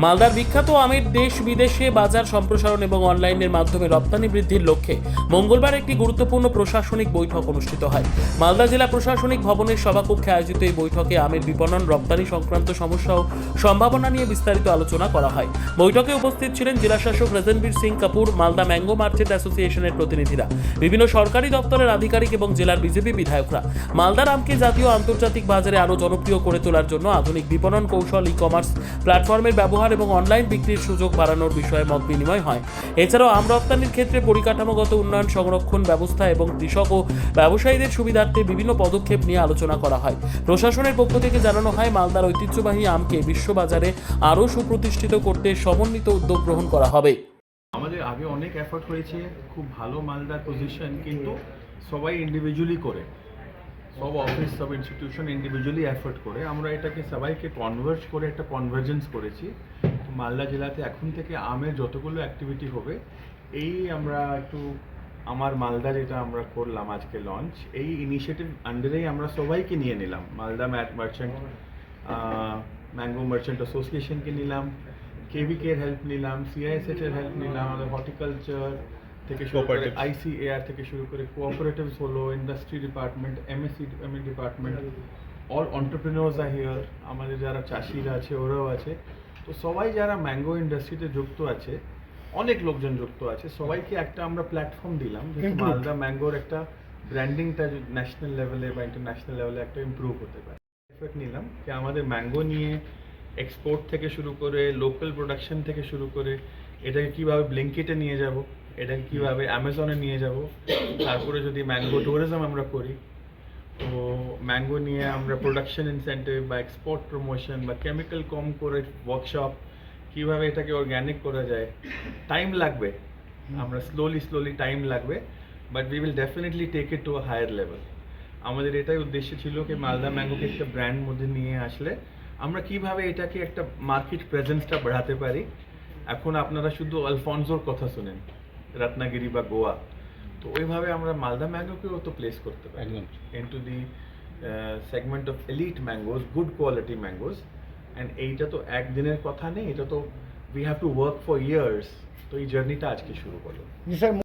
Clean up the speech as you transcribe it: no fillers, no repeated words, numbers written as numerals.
মালদার বিখ্যাত আমের দেশ বিদেশে বাজার সম্প্রসারণ এবং অনলাইনের মাধ্যমে রপ্তানি বৃদ্ধির লক্ষ্যে মঙ্গলবার একটি গুরুত্বপূর্ণ প্রশাসনিক বৈঠক অনুষ্ঠিত হয়। মালদা জেলা প্রশাসনিক ভবনের সভাকক্ষে আয়োজিত এই বৈঠকে আমের বিপণন, রপ্তানি সংক্রান্ত সমস্যা ও সম্ভাবনা নিয়ে বিস্তারিত আলোচনা করা হয়। বৈঠকে উপস্থিত ছিলেন জেলাশাসক রজনবীর সিং কাপুর, মালদা ম্যাঙ্গো মার্চেন্ট অ্যাসোসিয়েশনের প্রতিনিধিরা, বিভিন্ন সরকারি দপ্তরের আধিকারিক এবং জেলার বিজেপি বিধায়করা। মালদার আমকে জাতীয় আন্তর্জাতিক বাজারে আরও জনপ্রিয় করে তোলার জন্য আধুনিক বিপণন কৌশল, ই-কমার্স প্ল্যাটফর্মের ব্যবহার এবং অনলাইন বিক্রির সুযোগ বাড়ানোর বিষয়ে মত বিনিময় হয়। এছাড়াও আম রপ্তানির ক্ষেত্রে পরিকাঠামোগত উন্নয়ন, সংরক্ষণ ব্যবস্থা এবং কৃষক ও ব্যবসায়ীদের সুবিধার্থে বিভিন্ন পদক্ষেপ নিয়ে আলোচনা করা হয়। প্রশাসনের পক্ষ থেকে জানানো হয়, মালদার ঐতিহ্যবাহী আমকে বিশ্ববাজারে আরও সুপ্রতিষ্ঠিত করতে সমন্বিত উদ্যোগ গ্রহণ করা হবে। আমাদের আগে অনেক এফোর্ট হয়েছে, খুব ভালো মালদার পজিশন, কিন্তু সবাই ইন্ডিভিজুয়ালি করে, সব অফিস, সব ইনস্টিটিউশন ইন্ডিভিজুয়ালি এফোর্ট করে আমরা এটাকে সবাইকে কনভার্জ করে একটা কনভার্জেন্স করেছি। মালদা জেলাতে এখন থেকে আমের যতগুলো অ্যাক্টিভিটি হবে, এই আমরা একটু আমার মালদা যেটা আমরা করলাম আজকে লঞ্চ, এই ইনিশিয়েটিভ আন্ডারেই আমরা সবাইকে নিয়ে নিলাম। মালদা মার্চেন্ট, ম্যাঙ্গো মার্চেন্ট অ্যাসোসিয়েশনকে নিলাম, কেভিকের হেল্প নিলাম, সিআইএসএচ এর হেল্প নিলাম, আমাদের হর্টিকালচার থেকে শুরু করে আইসিএআর থেকে শুরু করে কোঅপারেটিভস হলো, industry department, MSME department, all entrepreneurs are here, আমাদের যারা চাষিরা আছে ওরাও আছে। তো সবাই যারা ম্যাঙ্গো ইন্ডাস্ট্রিতে যুক্ত আছে, অনেক লোকজন যুক্ত আছে, সবাইকে একটা আমরা প্ল্যাটফর্ম দিলাম যে মালদা ম্যাঙ্গোর একটা ব্র্যান্ডিংটা ন্যাশনাল লেভেলে বা ইন্টারন্যাশনাল লেভেলে একটা ইমপ্রুভ হতে পারে। এফেক্ট নিলাম যে আমাদের ম্যাঙ্গো নিয়ে এক্সপোর্ট থেকে শুরু করে লোকাল প্রোডাকশন থেকে শুরু করে এটাকে কীভাবে ব্লিঙ্কিটে নিয়ে যাব, এটাকে কীভাবে অ্যামাজনে নিয়ে যাব, তারপরে যদি ম্যাঙ্গো ট্যুরিজম আমরা করি, তো ম্যাঙ্গো নিয়ে আমরা প্রোডাকশন ইনসেন্টিভ বা এক্সপোর্ট প্রমোশন বা কেমিক্যাল কম করে ওয়ার্কশপ, কীভাবে এটাকে অর্গ্যানিক করা যায়। টাইম লাগবে, আমরা স্লোলি টাইম লাগবে, but we will definitely take it to a higher level. আমাদের এটাই উদ্দেশ্য ছিল কি মালদা ম্যাঙ্গোকে একটা ব্র্যান্ড মধ্যে নিয়ে আসলে আমরা কিভাবে এটাকে একটা মার্কেট প্রেজেন্সটা বাড়াতে পারি। এখন আপনারা শুধু আলফনসোর কথা শুনেন, রত্নাগিরি বা গোয়া, তো ওইভাবে আমরা মালদা ম্যাঙ্গোকেও তো প্লেস করতে পারি into the segment of elite mangoes, good quality mangoes. And এইটা তো একদিনের কথা নেই, এটা তো we have to work for years. তো এই জার্নিটা আজকে শুরু করলো।